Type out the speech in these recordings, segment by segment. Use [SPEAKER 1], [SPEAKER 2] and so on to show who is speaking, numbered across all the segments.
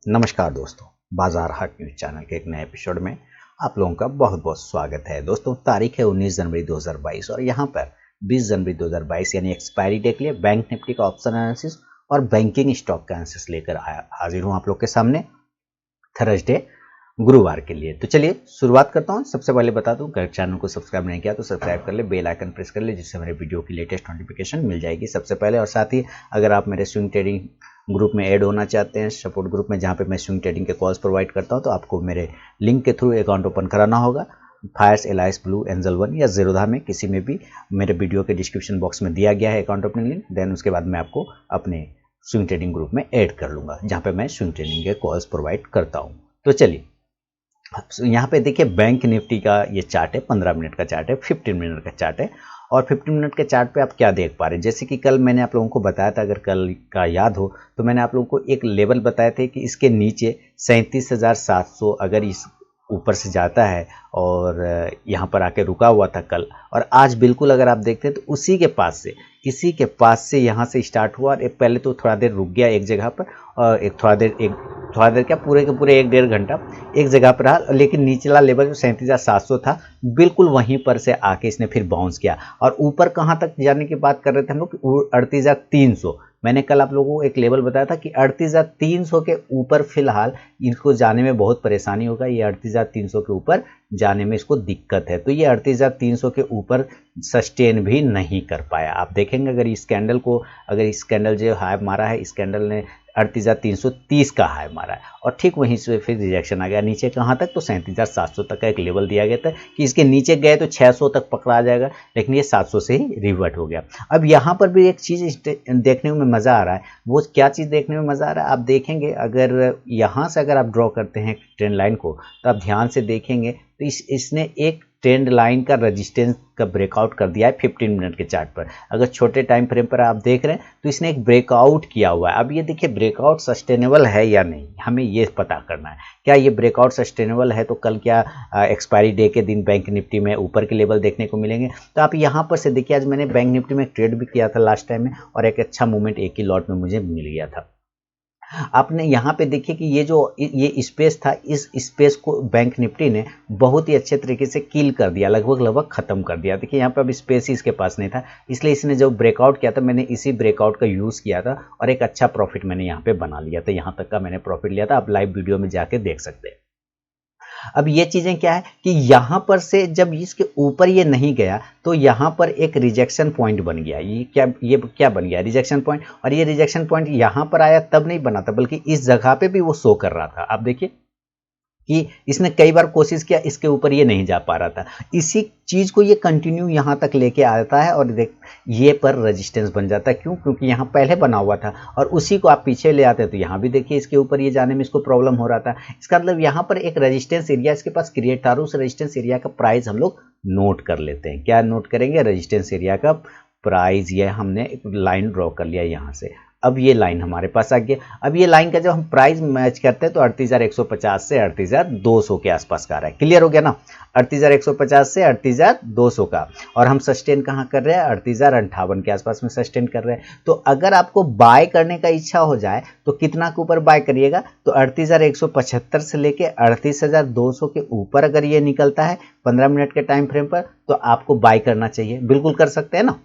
[SPEAKER 1] नमस्कार दोस्तों, बाजार हाट न्यूज चैनल के एक नए एपिसोड में आप लोगों का बहुत बहुत स्वागत है। दोस्तों, तारीख है 19 जनवरी 2022 और यहाँ पर 20 जनवरी 2022 यानी एक्सपायरी डे के लिए बैंक निफ्टी का ऑप्शन एनालिसिस और बैंकिंग स्टॉक का एनालिसिस लेकर हाजिर हूँ आप लोग के सामने थर्सडे गुरुवार के लिए। तो चलिए शुरुआत करता हूँ। सबसे पहले बता दूं, अगर चैनल को सब्सक्राइब नहीं किया तो सब्सक्राइब कर ले, बेल आइकन प्रेस कर ले, जिससे मेरे वीडियो की लेटेस्ट नोटिफिकेशन मिल जाएगी सबसे पहले। और साथ ही अगर आप मेरे स्विंग ट्रेडिंग ग्रुप में ऐड होना चाहते हैं, सपोर्ट ग्रुप में, जहाँ पे मैं स्विंग ट्रेडिंग के कॉल्स प्रोवाइड करता हूँ, तो आपको मेरे लिंक के थ्रू अकाउंट ओपन कराना होगा। Fyers, Alice, Blue, Angel One या जीरोधा में किसी में भी मेरे वीडियो के डिस्क्रिप्शन बॉक्स में दिया गया है अकाउंट ओपनिंग लिंक। देन उसके बाद मैं आपको अपने स्विंग ट्रेडिंग ग्रुप में ऐड कर लूँगा, जहाँ पे मैं स्विंग ट्रेडिंग के कॉल्स प्रोवाइड करता हूँ। तो चलिए यहाँ पे देखिए, बैंक निफ्टी का ये चार्ट है, 15 मिनट का चार्ट है, 15 मिनट का चार्ट है। और 15 मिनट के चार्ट पे आप क्या देख पा रहे हैं, जैसे कि कल मैंने आप लोगों को बताया था, अगर कल का याद हो तो मैंने आप लोगों को एक लेवल बताए थे कि इसके नीचे 37,700 अगर इस ऊपर से जाता है और यहाँ पर आके रुका हुआ था कल, और आज बिल्कुल अगर आप देखते हैं तो उसी के पास से, इसी के पास से यहाँ से स्टार्ट हुआ और पहले तो थोड़ा देर रुक गया एक जगह पर, और थोड़ा देर क्या, पूरे के पूरे 1-1.5 घंटा एक जगह पर रहा, लेकिन निचला लेवल जो 37,700 था बिल्कुल वहीं पर से आके इसने फिर बाउंस किया। और ऊपर कहाँ तक जाने की बात कर रहे थे हम लोग, 38,300। मैंने कल आप लोगों को एक लेवल बताया था कि 38,300 के ऊपर फिलहाल इनको जाने में बहुत परेशानी होगा। ये 38,300 के ऊपर जाने में इसको दिक्कत है, तो ये 38,300 के ऊपर सस्टेन भी नहीं कर पाया। आप देखेंगे अगर इस कैंडल जो हाई मारा है, इस कैंडल ने 38,330 का हाई मारा है और ठीक वहीं से फिर रिजेक्शन आ गया नीचे। कहाँ तक, तो 37,700 तक का एक लेवल दिया गया था कि इसके नीचे गए तो 600 तक पकड़ा जाएगा, लेकिन ये 700 से ही रिवर्ट हो गया। अब यहाँ पर भी एक चीज़ देखने में मज़ा आ रहा है। वो क्या चीज़ देखने में मज़ा आ रहा है, आप देखेंगे अगर यहाँ से अगर आप ड्रॉ करते हैं ट्रेंड लाइन को, तो आप ध्यान से देखेंगे तो इसने एक ट्रेंड लाइन का रेजिस्टेंस का ब्रेकआउट कर दिया है 15 मिनट के चार्ट पर। अगर छोटे टाइम फ्रेम पर आप देख रहे हैं तो इसने एक ब्रेकआउट किया हुआ है। अब ये देखिए, ब्रेकआउट सस्टेनेबल है या नहीं, हमें ये पता करना है। क्या ये ब्रेकआउट सस्टेनेबल है, तो कल क्या एक्सपायरी डे के दिन बैंक निफ्टी में ऊपर के लेवल देखने को मिलेंगे। तो आप यहाँ पर से देखिए, आज मैंने बैंक निफ्टी में ट्रेड भी किया था लास्ट टाइम में, और एक अच्छा मूवमेंट एक ही लॉट में मुझे मिल गया था। आपने यहाँ पे देखिए कि ये स्पेस था, इस स्पेस को बैंक निफ्टी ने बहुत ही अच्छे तरीके से किल कर दिया, लगभग खत्म कर दिया। देखिए यहाँ पे अब स्पेस ही इसके पास नहीं था, इसलिए इसने जो ब्रेकआउट किया था, मैंने इसी ब्रेकआउट का यूज़ किया था और एक अच्छा प्रॉफिट मैंने यहाँ पे बना लिया था। यहाँ तक का मैंने प्रॉफिट लिया था, आप लाइव वीडियो में जाके देख सकते हैं। अब ये चीजें क्या है कि यहां पर से जब इसके ऊपर ये नहीं गया तो यहां पर एक रिजेक्शन पॉइंट बन गया। ये क्या बन गया, रिजेक्शन पॉइंट। और ये रिजेक्शन पॉइंट यहां पर आया तब नहीं बना था, बल्कि इस जगह पे भी वो शो कर रहा था। आप देखिए कि इसने कई बार कोशिश किया, इसके ऊपर ये नहीं जा पा रहा था। इसी चीज को ये कंटिन्यू यहाँ तक लेके आता है और देख ये पर रेजिस्टेंस बन जाता है। क्यों, क्योंकि यहाँ पहले बना हुआ था और उसी को आप पीछे ले आते हैं। तो यहाँ भी देखिए, इसके ऊपर ये जाने में इसको प्रॉब्लम हो रहा था। इसका मतलब यहाँ पर एक रेजिस्टेंस एरिया इसके पास क्रिएट था, उस रेजिस्टेंस एरिया का प्राइस हम लोग नोट कर लेते हैं। क्या नोट करेंगे, रेजिस्टेंस एरिया का प्राइस। ये हमने एक लाइन ड्रॉ कर लिया यहाँ से। अब ये लाइन हमारे पास आ गया। अब ये लाइन का जब हम प्राइस मैच करते हैं तो 38,150 से 38,200 के आसपास का आ रहा है। क्लियर हो गया ना, 38,150 से 38,200 का। और हम सस्टेन कहाँ कर रहे हैं, 38,058 के आसपास में सस्टेन कर रहे हैं। तो अगर आपको बाय करने का इच्छा हो जाए तो कितना के ऊपर बाय करिएगा, तो 38,175 से लेके 38,200 के ऊपर अगर ये निकलता है 15 मिनट के टाइम फ्रेम पर, तो आपको बाय करना चाहिए। बिल्कुल कर सकते हैं ना।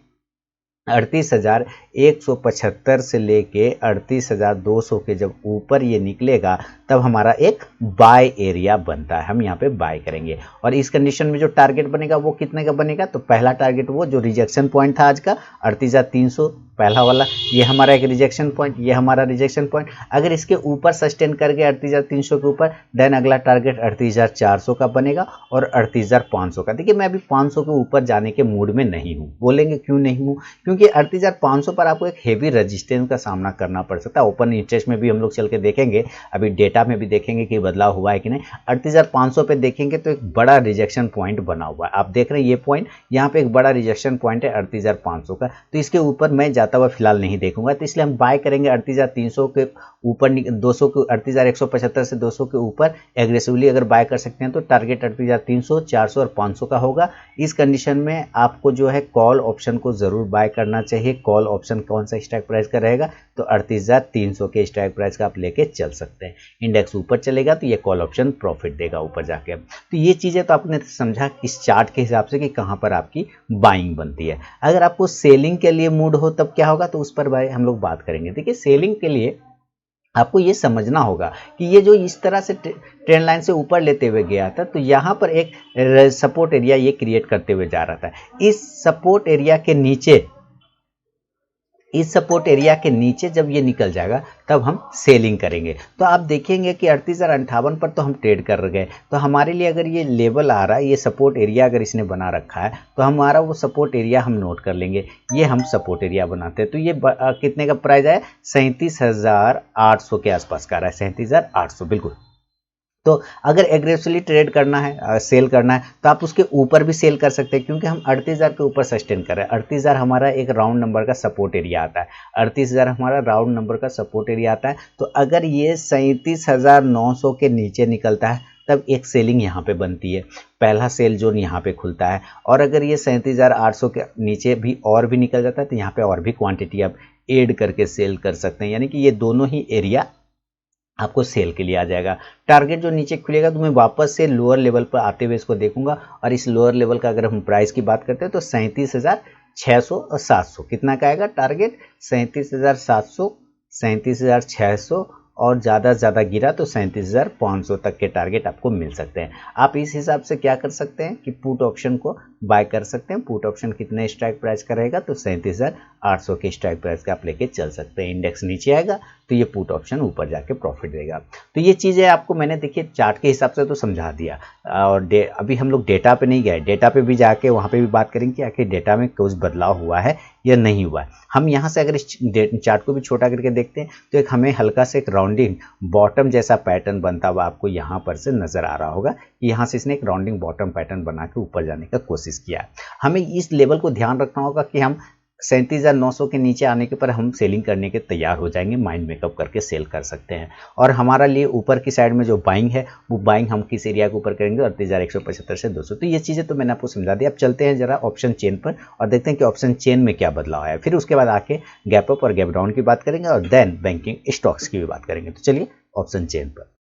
[SPEAKER 1] 38,175 से लेके 38,200 के जब ऊपर ये निकलेगा तब हमारा एक बाय एरिया बनता है, हम यहाँ पे बाय करेंगे। और इस कंडीशन में जो टारगेट बनेगा वो कितने का बनेगा, तो पहला टारगेट वो जो रिजेक्शन पॉइंट था आज का 38,300 पहला वाला, ये हमारा एक रिजेक्शन पॉइंट, ये हमारा रिजेक्शन पॉइंट। अगर इसके ऊपर सस्टेन कर गया 38,300 के ऊपर, देन अगला टारगेट 38,400 का बनेगा और 38,500 का। देखिए मैं अभी 500 के ऊपर जाने के मूड में नहीं हूँ। बोलेंगे क्यों नहीं हूँ, क्योंकि 38,500 पर आपको एक हेवी रेजिस्टेंस का सामना करना पड़ सकता है। ओपन इंटरेस्ट में भी हम लोग चल के देखेंगे, अभी डेटा में भी देखेंगे कि बदलाव हुआ है कि नहीं। 38,500 पे देखेंगे तो एक बड़ा रिजेक्शन पॉइंट बना हुआ है। आप देख रहे हैं ये पॉइंट, यहाँ पे एक बड़ा रिजेक्शन पॉइंट है 38,500 का। तो इसके ऊपर मैं जाता हुआ फिलहाल नहीं देखूंगा, तो इसलिए हम बाय करेंगे 38,300 के ऊपर 200 के 38,175 से 200 के ऊपर एग्रेसिवली अगर बाय कर सकते हैं तो टारगेट 38,300, 400 और 500 का होगा। इस कंडीशन में आपको जो है कॉल ऑप्शन को ज़रूर बाय करना चाहिए। कॉल ऑप्शन कौन सा स्ट्राइक प्राइस का रहेगा, तो 38,300 के स्ट्राइक प्राइस का आप लेके चल सकते हैं। इंडेक्स ऊपर चलेगा तो ये कॉल ऑप्शन प्रॉफिट देगा ऊपर जाके। तो ये चीज़ें तो आपने समझा इस चार्ट के हिसाब से कि कहाँ पर आपकी बाइंग बनती है। अगर आपको सेलिंग के लिए मूड हो तब क्या होगा, तो उस पर भाई हम लोग बात करेंगे। देखिए सेलिंग के लिए आपको ये समझना होगा कि ये जो इस तरह से ट्रेंड लाइन से ऊपर लेते हुए गया था, तो यहाँ पर एक सपोर्ट एरिया ये क्रिएट करते हुए जा रहा था। इस सपोर्ट एरिया के नीचे जब ये निकल जाएगा तब हम सेलिंग करेंगे। तो आप देखेंगे कि 38,058 पर तो हम ट्रेड कर गए, तो हमारे लिए अगर ये लेवल आ रहा है, ये सपोर्ट एरिया अगर इसने बना रखा है, तो हमारा वो सपोर्ट एरिया हम नोट कर लेंगे। ये हम सपोर्ट एरिया बनाते हैं। तो ये कितने का प्राइस है, 37,800 के आसपास का रहा है, 37,800 बिल्कुल। तो अगर एग्रेसिवली ट्रेड करना है, सेल करना है, तो आप उसके ऊपर भी सेल कर सकते हैं, क्योंकि हम 38,000 के ऊपर सस्टेन कर रहे हैं। 38,000 हमारा एक राउंड नंबर का सपोर्ट एरिया आता है। 38,000 हमारा राउंड नंबर का सपोर्ट एरिया आता है। तो अगर ये 37,900 के नीचे निकलता है तब एक सेलिंग यहाँ पे बनती है, पहला सेल जोन यहाँ पे खुलता है। और अगर ये 37,800 के नीचे भी और भी निकल जाता है तो यहाँ पे और भी क्वांटिटी आप ऐड करके सेल कर सकते हैं। यानी कि ये दोनों ही एरिया आपको सेल के लिए आ जाएगा। टारगेट जो नीचे खुलेगा तो मैं वापस से लोअर लेवल पर आते हुए इसको देखूंगा, और इस लोअर लेवल का अगर हम प्राइस की बात करते हैं तो 37,600 और 700 कितना का आएगा टारगेट, 37,700, 37,600 और ज़्यादा से ज़्यादा गिरा तो 37,500 तक के टारगेट आपको मिल सकते हैं। आप इस हिसाब से क्या कर सकते हैं कि पुट ऑप्शन को बाय कर सकते हैं। पुट ऑप्शन कितने स्ट्राइक प्राइस का रहेगा, तो 37,800 के स्ट्राइक प्राइस का आप लेके चल सकते हैं। इंडेक्स नीचे आएगा तो ये पुट ऑप्शन ऊपर जाके प्रॉफिट देगा। तो ये चीज़ें आपको मैंने देखिए चार्ट के हिसाब से तो समझा दिया, और अभी हम लोग डेटा पे नहीं गए। डेटा पे भी जाके वहाँ पे भी बात करेंगे कि आखिर डेटा में कुछ बदलाव हुआ है या नहीं हुआ है। हम यहाँ से अगर इस चार्ट को भी छोटा करके देखते हैं तो एक हमें हल्का से एक राउंडिंग बॉटम जैसा पैटर्न बनता हुआ आपको यहाँ पर से नजर आ रहा होगा। यहाँ से इसने एक राउंडिंग बॉटम पैटर्न बना के ऊपर जाने का कोशिश किया है। हमें इस लेवल को ध्यान रखना होगा कि हम 37,900 के नीचे आने के पर हम सेलिंग करने के तैयार हो जाएंगे, माइंड मेकअप करके सेल कर सकते हैं। और हमारा लिए ऊपर की साइड में जो बाइंग है वो बाइंग हम किस एरिया के ऊपर करेंगे, 38,175 से 200। तो ये चीज़ें तो मैंने आपको समझा दी। अब चलते हैं जरा ऑप्शन चेन पर और देखते हैं कि ऑप्शन चेन में क्या बदलाव है। फिर उसके बाद आके गैप अप और गैप डाउन की बात करेंगे और देन बैंकिंग स्टॉक्स की भी बात करेंगे। तो चलिए ऑप्शन चेन पर।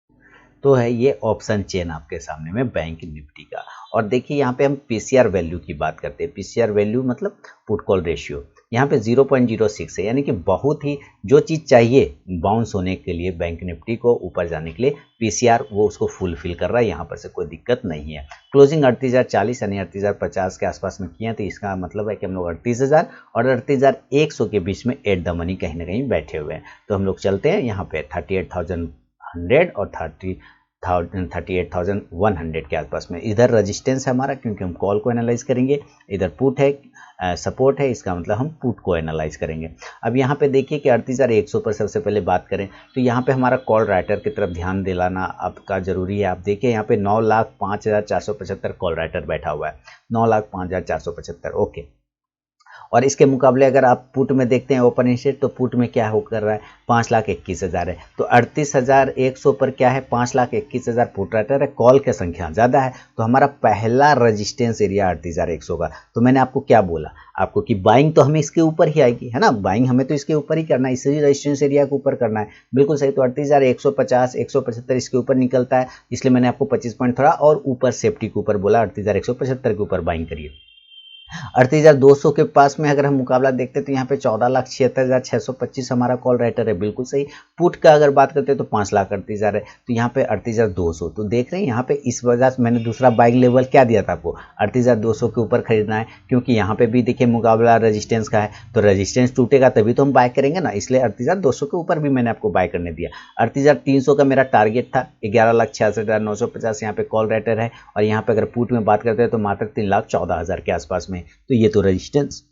[SPEAKER 1] तो है ये ऑप्शन चेन आपके सामने में बैंक निफ्टी का। और देखिए यहाँ पे हम पीसीआर वैल्यू की बात करते हैं। पीसीआर वैल्यू मतलब पुट कॉल रेशियो, यहाँ पे 0.06 है। यानी कि बहुत ही जो चीज़ चाहिए बाउंस होने के लिए बैंक निफ्टी को ऊपर जाने के लिए पीसीआर वो उसको फुलफिल कर रहा है। यहाँ पर से कोई दिक्कत नहीं है। क्लोजिंग 38,040 यानी 38,050 के आसपास में किया, तो इसका मतलब है कि हम लोग 38,000 और 38,100 के बीच में एट द मनी कहीं ना कहीं बैठे हुए हैं। तो हम लोग चलते हैं यहाँ पे 38,100 और 38,100 के आसपास में। इधर रेजिस्टेंस है हमारा, क्योंकि हम कॉल को एनालाइज करेंगे। इधर पुट है, सपोर्ट है, इसका मतलब हम पुट को एनालाइज करेंगे। अब यहाँ पे देखिए कि 38,100 पर सबसे पहले बात करें तो यहाँ पे हमारा कॉल राइटर की तरफ ध्यान दिलाना आपका जरूरी है। आप देखिए यहाँ पे 9,05,475 कॉल राइटर बैठा हुआ है, 9,05,475। ओके, और इसके मुकाबले अगर आप पुट में देखते हैं ओपन इंटरेस्ट, तो पुट में क्या हो कर रहा है, 5,21,000 है। तो 38,100 पर क्या है, 5,21,000 पुट राइटर है, कॉल की संख्या ज़्यादा है। तो हमारा पहला रजिस्टेंस एरिया 38,100 का। तो मैंने आपको क्या बोला आपको कि बाइंग तो हमें इसके ऊपर ही आएगी, है ना, बाइंग हमें तो इसके ऊपर ही करना है, इसी रजिस्टेंस एरिया के ऊपर करना है। बिल्कुल सही। तो 38,150, 175 इसके ऊपर निकलता है, इसलिए मैंने आपको 25 पॉइंट थोड़ा और ऊपर सेफ्टी के ऊपर बोला, 38,175 के ऊपर बाइंग करिए। 38,200 के पास में अगर हम मुकाबला देखते हैं तो यहाँ पे 14,76,625 हमारा कॉल राइटर है। बिल्कुल सही। पुट का अगर बात करते हैं तो 5,38,000 है। तो यहाँ पे 38,200। तो देख रहे हैं यहाँ पे इस वजह से मैंने दूसरा बाइंग लेवल क्या दिया था आपको, 38,200 के ऊपर खरीदना है, क्योंकि यहाँ पे भी देखिए मुकाबला रेजिस्टेंस का है। तो रेजिस्टेंस टूटेगा तभी तो हम बाय करेंगे ना, इसलिए 38,200 के ऊपर भी मैंने आपको बाय करने दिया। 38,300 का मेरा टारगेट था, 11,66,950 यहाँ पे कॉल राइटर है। और यहाँ पे अगर पुट में बात करते हैं तो मात्र 3,14,000 के आसपास में। तो ये तो रेजिस्टेंस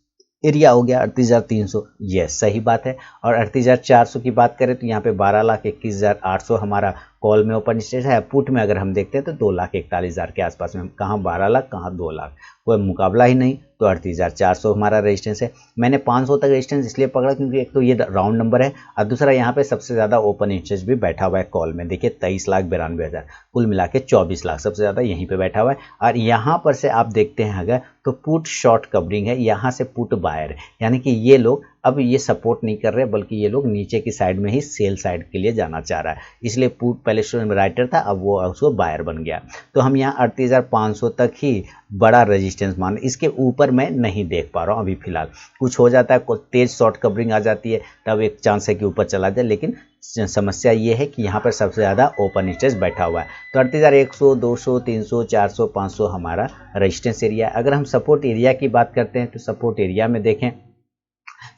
[SPEAKER 1] एरिया हो गया 38,300। यस, सही बात है। और 38,400 की बात करें तो यहाँ पे 12,21,800 हमारा कॉल में ओपन इंटरेस्ट है। पुट में अगर हम देखते हैं तो 2,41,000 के आसपास में, कहाँ 12 लाख कहाँ 2 लाख, कोई मुकाबला ही नहीं। तो 38,400 हमारा रेजिस्टेंस है। मैंने 500 तक रेजिस्टेंस इसलिए पकड़ा क्योंकि एक तो ये राउंड नंबर है और दूसरा यहाँ पे सबसे ज़्यादा ओपन इंटरेस्ट भी बैठा हुआ है कॉल में। देखिए 23,92,000, कुल मिला के 24 लाख सबसे ज़्यादा यहीं पे बैठा हुआ है। और यहाँ पर से आप देखते हैं अगर तो पुट शॉर्ट कवरिंग है, यहाँ से पुट बायर है, यानी कि ये लोग अब ये सपोर्ट नहीं कर रहे बल्कि ये लोग नीचे की साइड में ही सेल साइड के लिए जाना चाह रहा है। इसलिए पुट पहले राइटर था, अब वो उसको बायर बन गया। तो हम यहाँ 38,500 तक ही बड़ा रेजिस्टेंस मान, इसके ऊपर मैं नहीं देख पा रहा हूँ अभी फिलहाल। कुछ हो जाता है, कुछ तेज शॉर्ट कवरिंग आ जाती है, तब एक चांस है कि ऊपर चला जाए, लेकिन समस्या ये है कि यहाँ पर सबसे ज़्यादा ओपन इंटरेस्ट बैठा हुआ है। तो 38,100, 200, 300, 400, 500 हमारा रेजिस्टेंस एरिया। अगर हम सपोर्ट एरिया की बात करते हैं तो सपोर्ट एरिया में देखें,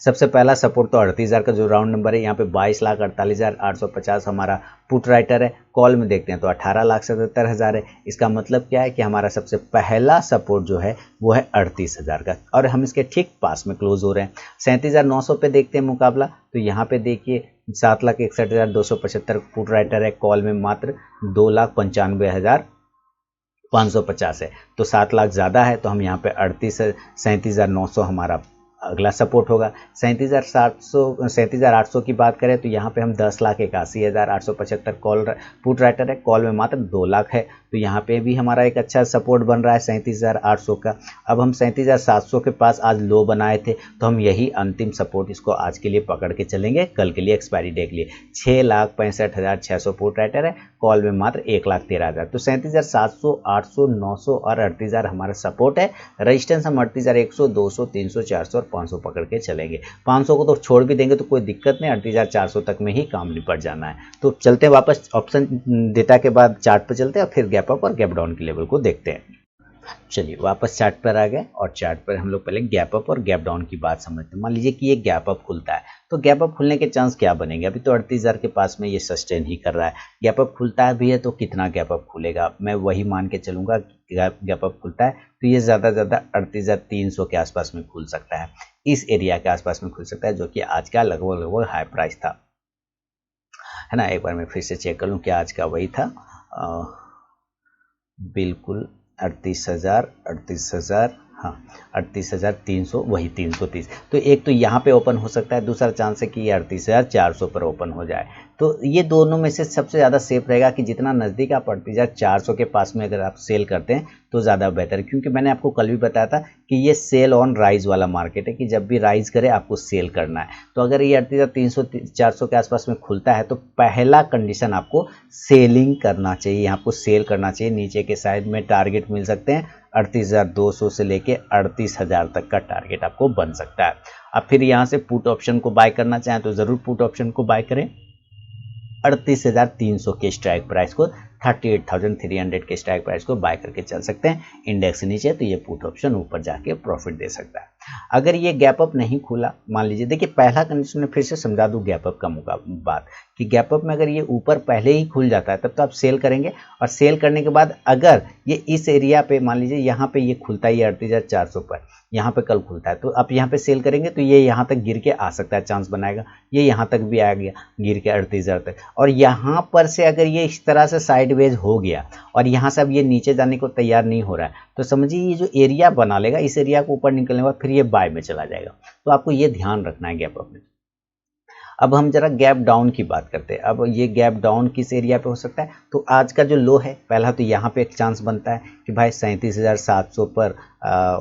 [SPEAKER 1] सबसे पहला सपोर्ट तो 38,000 का जो राउंड नंबर है, यहाँ पे 22,48,850 हमारा पुट राइटर है। कॉल में देखते हैं तो 18,77,000 है। इसका मतलब क्या है कि हमारा सबसे पहला सपोर्ट जो है वो है 38,000 का, और हम इसके ठीक पास में क्लोज हो रहे हैं। 37,900 पे देखते हैं मुकाबला, तो यहाँ पे देखिए 7,61,275 पुट राइटर है। कॉल में मात्र 2,95,550 है, तो 7 लाख ज़्यादा है। तो हम यहाँ पे 37,900 हमारा अगला सपोर्ट होगा। 37,800 की बात करें तो यहाँ पे हम 10,81,875 कॉल पुट राइटर है। कॉल में मात्र 2 लाख है, तो यहाँ पे भी हमारा एक अच्छा सपोर्ट बन रहा है 37,800 का। अब हम 37,700 के पास आज लो बनाए थे, तो हम यही अंतिम सपोर्ट इसको आज के लिए पकड़ के चलेंगे, कल के लिए एक्सपायरी डे के लिए। 6,65,600 पुट राइटर है। कॉल में मात्र 1,13,000, तो 37,700, 800, 900 और 38,000 हमारा सपोर्ट है। रजिस्टेंस हम 38,100, 200, 300, 400 और 500 पकड़ के चलेंगे। 500 को तो छोड़ भी देंगे तो कोई दिक्कत नहीं, 38,400 तक में ही काम निपट जाना है। तो चलते हैं वापस ऑप्शन डेटा के बाद चार्ट पर चलते हैं और फिर गैप अप और गैप डाउन के लेवल को देखते हैं। चलिए वापस चार्ट पर आ गए और चार्ट पर हम लोग पहले गैप अप और गैप डाउन की बात समझते हैं। मान लीजिए कि ये गैप अप खुलता है, तो गैप अप खुलने के चांस क्या बनेंगे? अभी तो 38,000 के पास में ये सस्टेन ही कर रहा है। गैप अप खुलता भी है तो कितना गैप अप खुलेगा, मैं वही मान के चलूंगा कि गैप अप खुलता है तो ये ज़्यादा से ज़्यादा 38,300 के आसपास में खुल सकता है। इस एरिया के आसपास में खुल सकता है, जो कि आज का लगभग हाई प्राइस था, है ना। एक बार मैं फिर से चेक कर लूँ कि आज का वही था, बिल्कुल 38,000, हाँ 38,300, वही 330। तो एक तो यहाँ पे ओपन हो सकता है, दूसरा चांस है कि ये 38,400 पर ओपन हो जाए। तो ये दोनों में से सबसे ज़्यादा सेफ रहेगा कि जितना नज़दीक आप 38,400 के पास में अगर आप सेल करते हैं तो ज़्यादा बेहतर है, क्योंकि मैंने आपको कल भी बताया था कि ये सेल ऑन राइज वाला मार्केट है, कि जब भी राइज करे आपको सेल करना है। तो अगर ये 38,300, 400 के आसपास में खुलता है तो पहला कंडीशन आपको सेलिंग करना चाहिए, आपको सेल करना चाहिए। नीचे के साइड में टारगेट मिल सकते हैं 38,200 से लेके 38,000 तक का टारगेट आपको बन सकता है। अब फिर यहाँ से पुट ऑप्शन को बाय करना चाहें तो ज़रूर पुट ऑप्शन को बाय करें। 38,300 के स्ट्राइक प्राइस को 38,300 के स्ट्राइक प्राइस को बाय करके चल सकते हैं। इंडेक्स नीचे तो ये पुट ऑप्शन ऊपर जाके प्रॉफिट दे सकता है। अगर ये गैप अप नहीं खुला, मान लीजिए, देखिए पहला कंडीशन में फिर से समझा दूं गैप अप का बात, कि गैप अप में अगर ये ऊपर पहले ही खुल जाता है तब तो आप सेल करेंगे, और सेल करने के बाद अगर ये इस एरिया पे मान लीजिए यहाँ पे ये खुलता है, ये 38,400 पर यहाँ पे कल खुलता है, तो आप यहाँ पे सेल करेंगे तो ये यहाँ तक गिर के आ सकता है, चांस बनाएगा। ये यहाँ तक भी आ गया गिर के 38,000 तक, और यहाँ पर से अगर ये इस तरह से साइडवेज हो गया और यहाँ से अब ये नीचे जाने को तैयार नहीं हो रहा है, तो समझिए ये जो एरिया बना लेगा, इस एरिया को ऊपर निकलने के बाद फिर ये बाय में चला जाएगा। तो आपको ये ध्यान रखना है गैप अप में। अब हम जरा गैप डाउन की बात करते हैं। अब ये गैप डाउन किस एरिया पे हो सकता है? तो आज का जो लो है, पहला तो यहाँ पे एक चांस बनता है कि भाई 37,700 पर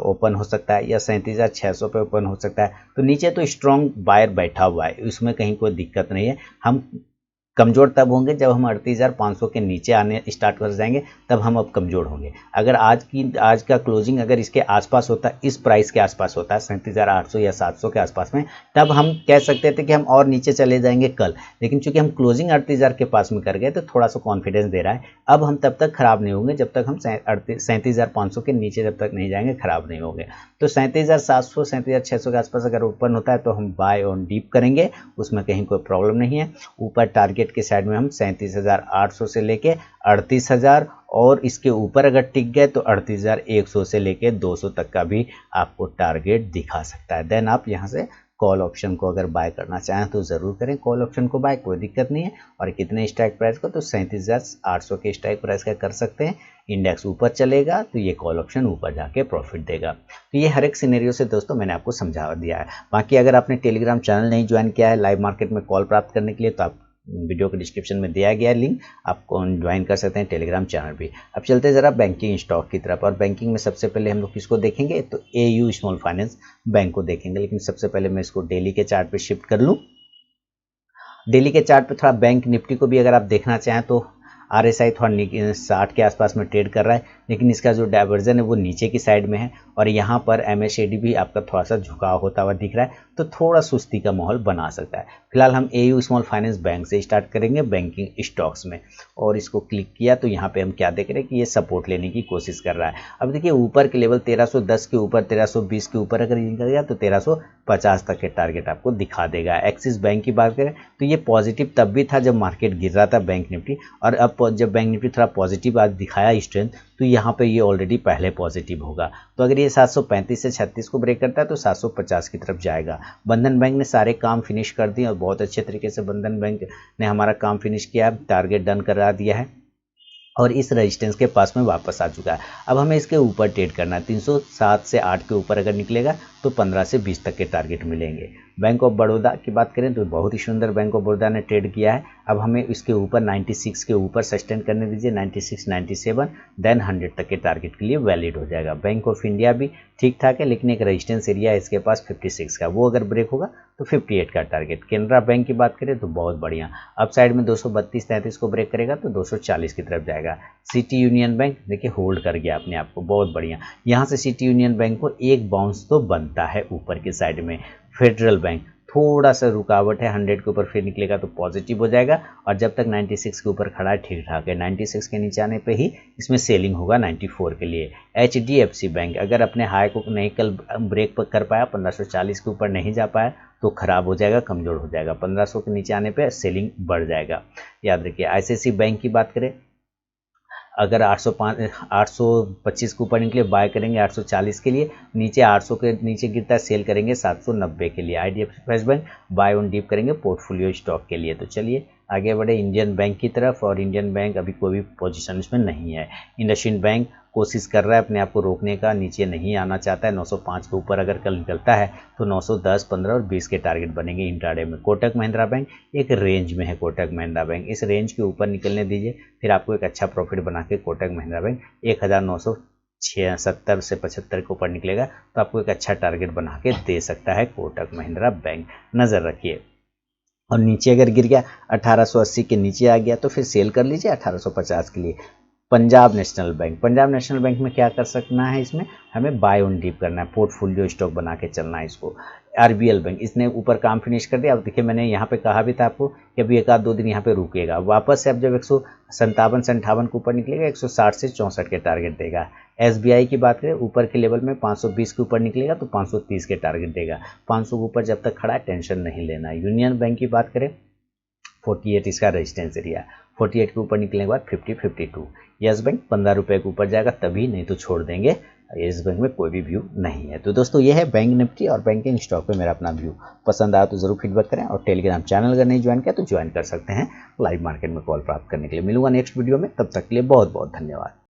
[SPEAKER 1] ओपन हो सकता है, या 37,600 पे ओपन हो सकता है। तो नीचे तो स्ट्रॉन्ग बायर बैठा हुआ है, इसमें कहीं कोई दिक्कत नहीं है। हम कमज़ोर तब होंगे जब हम 38,500 के नीचे आने स्टार्ट कर जाएंगे, तब हम अब कमज़ोर होंगे। अगर आज का क्लोजिंग अगर इसके आसपास होता है, इस प्राइस के आसपास होता है 37,800 या 700 के आसपास में, तब हम कह सकते थे कि हम और नीचे चले जाएंगे कल। लेकिन चूंकि हम क्लोजिंग 38,000 के पास में कर गए तो थोड़ा सा कॉन्फिडेंस दे रहा है। अब हम तब तक खराब नहीं होंगे जब तक हम 37,500 के नीचे जब तक नहीं जाएंगे, खराब नहीं होंगे। तो 37,700, 37,600 के आसपास अगर ओपन होता है तो हम बाय ऑन डीप करेंगे, उसमें कहीं कोई प्रॉब्लम नहीं है। ऊपर टारगेट के साइड में हम 37,800 से लेके 38,000, और इसके ऊपर अगर टिक गए तो 38,100 से लेके 200 तक का भी आपको टारगेट दिखा सकता है। देन आप यहाँ से कॉल ऑप्शन को अगर बाय करना चाहें तो ज़रूर करें, कॉल ऑप्शन को बाय, कोई दिक्कत नहीं है। और कितने स्ट्राइक प्राइस को, तो 37,800 के स्ट्राइक प्राइस का कर सकते हैं। इंडेक्स ऊपर चलेगा तो ये कॉल ऑप्शन ऊपर जाके प्रॉफिट देगा। तो ये हर एक सिनेरियो से दोस्तों मैंने आपको समझा दिया है। बाकी अगर आपने टेलीग्राम चैनल नहीं ज्वाइन किया है लाइव मार्केट में कॉल प्राप्त करने के लिए, तो आप वीडियो के डिस्क्रिप्शन में दिया गया लिंक, आपको ज्वाइन कर सकते हैं टेलीग्राम चैनल भी। अब चलते हैं ज़रा बैंकिंग स्टॉक की तरफ। और बैंकिंग में सबसे पहले हम लोग किसको देखेंगे, तो AU स्मॉल फाइनेंस बैंक को देखेंगे। लेकिन सबसे पहले मैं इसको डेली के चार्ट पे शिफ्ट कर लूँ। डेली के चार्ट पे थोड़ा बैंक निफ्टी को भी अगर आप देखना चाहें तो RSI थोड़ा 60 के आसपास में ट्रेड कर रहा है, लेकिन इसका जो डाइवर्जन है वो नीचे की साइड में है। और यहाँ पर MACD भी आपका थोड़ा सा झुकाव होता हुआ दिख रहा है, तो थोड़ा सुस्ती का माहौल बना सकता है। फिलहाल हम AU स्मॉल फाइनेंस बैंक से स्टार्ट करेंगे बैंकिंग स्टॉक्स में। और इसको क्लिक किया तो यहाँ पे हम क्या देख रहे हैं कि ये सपोर्ट लेने की कोशिश कर रहा है। अब देखिए ऊपर के लेवल 1310 के ऊपर, 1320 के ऊपर अगर निकल गया तो 1350 तक के टारगेट आपको दिखा देगा। एक्सिस बैंक की बात करें तो ये पॉजिटिव तब भी था जब मार्केट गिर रहा था बैंक निफ्टी, और अब जब बैंक निफ्टी थोड़ा पॉजिटिव आज दिखाया स्ट्रेंथ, तो यहाँ पे ये ऑलरेडी पहले पॉजिटिव होगा। तो अगर ये 735 से 36 को ब्रेक करता है तो 750 की तरफ जाएगा। बंधन बैंक ने सारे काम फिनिश कर दिए और बहुत अच्छे तरीके से बंधन बैंक ने हमारा काम फिनिश किया, टारगेट डन करा दिया है और इस रेजिस्टेंस के पास में वापस आ चुका है। अब हमें इसके ऊपर ट्रेड करना है। 307 से 8 के ऊपर अगर निकलेगा तो 15 से 20 तक के टारगेट मिलेंगे। बैंक ऑफ बड़ौदा की बात करें तो बहुत ही सुंदर बैंक ऑफ बड़ौदा ने ट्रेड किया है। अब हमें इसके ऊपर 96 के ऊपर सस्टेन करने दीजिए, 96, 97 देन 100 तक के टारगेट के लिए वैलिड हो जाएगा। बैंक ऑफ इंडिया भी ठीक ठाक है, लेकिन एक रेजिस्टेंस एरिया है इसके पास 56 का, वो अगर ब्रेक होगा तो 58 का टारगेट। केनरा बैंक की बात करें तो बहुत बढ़िया, अप साइड में 232-33 को ब्रेक करेगा तो 240 की तरफ जाएगा। सिटी यूनियन बैंक देखिए होल्ड कर गया अपने आप को, बहुत बढ़िया। यहाँ से सिटी यूनियन बैंक को एक बाउंस तो बनता है ऊपर की साइड में। फेडरल बैंक थोड़ा सा रुकावट है, 100 के ऊपर फिर निकलेगा तो पॉजिटिव हो जाएगा। और जब तक 96 के ऊपर खड़ा है ठीक ठाक है, 96 के नीचे आने पे ही इसमें सेलिंग होगा 94 के लिए। HDFC बैंक अगर अपने हाई को नहीं कल ब्रेक पर कर पाया, 1540 के ऊपर नहीं जा पाया तो खराब हो जाएगा, कमजोर हो जाएगा। 1500 के नीचे आने पे सेलिंग बढ़ जाएगा, याद रखिए। ICICI बैंक की बात करें, अगर 825 के ऊपर निकले बाय करेंगे 840 के लिए, नीचे 800 के नीचे गिरता है सेल करेंगे 790 के लिए। IDFC first bank buy on dip करेंगे पोर्टफोलियो स्टॉक के लिए। तो चलिए आगे बढ़े इंडियन बैंक की तरफ, और इंडियन बैंक अभी कोई भी पोजीशन इसमें नहीं है। इंडसइंड बैंक कोशिश कर रहा है अपने आप को रोकने का, नीचे नहीं आना चाहता है। 905 के ऊपर अगर कल निकलता है तो 910, 15 और 20 के टारगेट बनेंगे इंट्राडे में। कोटक महिंद्रा बैंक एक रेंज में है, कोटक महिंद्रा बैंक इस रेंज के ऊपर निकलने दीजिए, फिर आपको एक अच्छा प्रॉफिट बना के कोटक महिंद्रा बैंक 1970 से 75 के ऊपर निकलेगा तो आपको एक अच्छा टारगेट बना के दे सकता है कोटक महिंद्रा बैंक, नज़र रखिए। और नीचे अगर गिर गया 1880 के नीचे आ गया तो फिर सेल कर लीजिए 1850 के लिए। Punjab national bank, Punjab national bank में क्या कर सकना है, इसमें हमें बाय ऑन डीप करना है, पोर्टफोलियो स्टॉक बना के चलना है इसको। RBL बैंक इसने ऊपर काम फिनिश कर दिया। अब देखिए मैंने यहाँ पे कहा भी था आपको कि अभी एक आध दो दिन यहाँ पे रुकेगा, वापस से अब जब 157 से 58 के ऊपर निकलेगा 160 से 64 के टारगेट देगा। SBI की बात करें ऊपर के लेवल में 520 के ऊपर निकलेगा तो 530 के टारगेट देगा। 500 के ऊपर जब तक खड़ा है टेंशन नहीं लेना। यूनियन बैंक की बात करें 48 इसका रेजिस्टेंस एरिया, 48 के ऊपर निकलने के बाद 50-52। यस बैंक 15 रुपये के ऊपर जाएगा तभी, नहीं तो छोड़ देंगे। यस बैंक में कोई भी व्यू नहीं है। तो दोस्तों ये है बैंक निफ्टी और बैंकिंग स्टॉक पे मेरा अपना व्यू। पसंद आया तो जरूर फीडबैक करें, और टेलीग्राम चैनल अगर नहीं ज्वाइन किया तो ज्वाइन कर सकते हैं लाइव मार्केट में कॉल प्राप्त करने के लिए। मिलूंगा नेक्स्ट वीडियो में, तब तक के लिए बहुत बहुत धन्यवाद।